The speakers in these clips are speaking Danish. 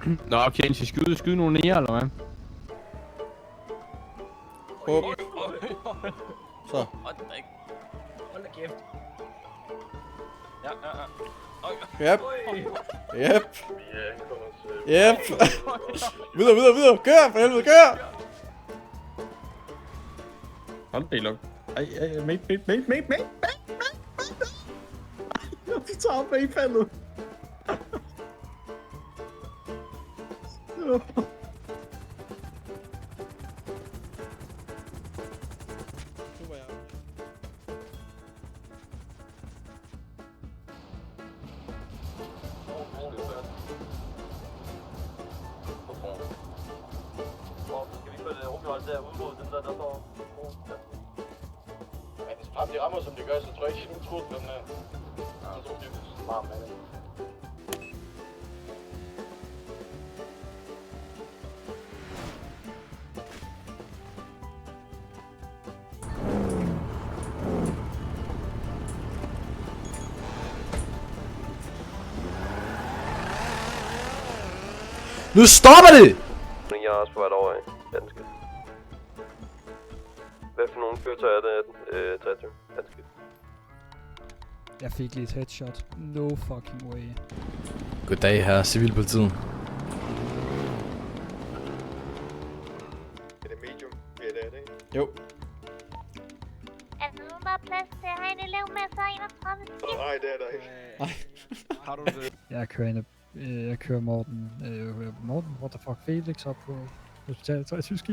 Nå, okay, en skal skyde nogle nære, eller hvad? Hop. Så. Hold da kæft. Ja. Yep. Yep. Yep. Videre. Kør, for helvede, kør! Hold det luk. Ej, mate. Du tager op i faldet. De rammer, som de gør, så tror jeg ikke, at de den her. Jeg tror, det er smart med det. Nu stopper det! Jeg er også på vej over i danske. Hvad for nogle køretøjer er det, 23? Danske. Jeg fik lige et headshot. No fucking way. Goddag, herre civilpolitiet. Er det medium? Ja, det er det, ikke? Jo. Er der nogen, der har plads til at have en elev med sig 31 timer? Nej, det er der ikke. Har du det? Jeg kører Morten, what the fuck, Felix op på hospitalet, tror jeg, tysk.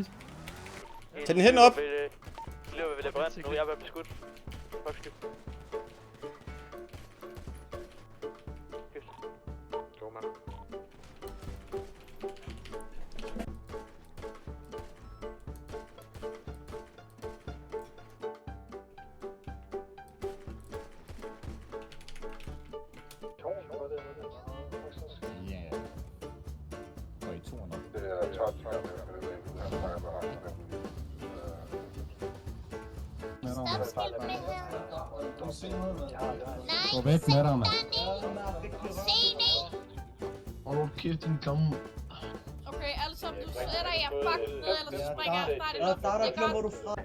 Tag den hen op! Elever vil labyrint, nu er jeg ved at blive skudt. Undskyld. Jo, mand. Ja. Og i 200. Det er 12, Stop skilt med her. Nej, Gå væk med dig, mand. se ned. Hold kæft, din klamme. Okay, alle sammen, du sætter jer fucking ned, eller så springer jeg dig i luften. Der er hvor du fra.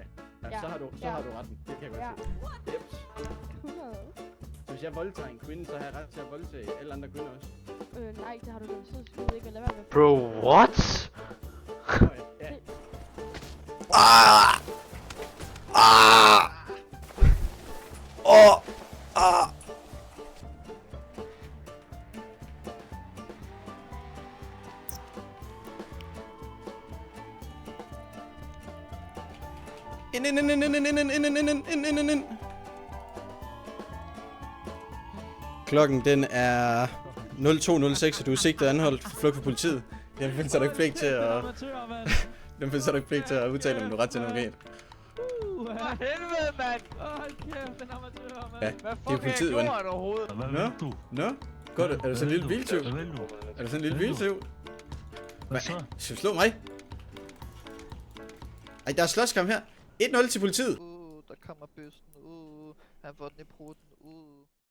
Ja, så har du retten. Det kan jeg godt se. Jeps. Hvis jeg voldtager en kvinde, så har jeg ret til at voldtage alle andre kvinder også. Nej, det har du da så ikke lade være med. Bro, what? Ja. Ind. Klokken den er 02:06, og du er sigtet anholdt for flugt for politiet. Jeg finder så ikke pligt til at... Den finder så ikke pligt til at udtale, om du er ret til noget galt. Helvede, mand! Hold kæft, den amatør, mand. Ja, det er politiet, ven. Nå? Godt, er du sådan en lille biltyv? Er du sådan en lille biltyv? Hvad så? Skal du slå mig? Ej, der er slåskamp her. 1-0 til politiet. Der kommer bøssen. Han får den i pruten.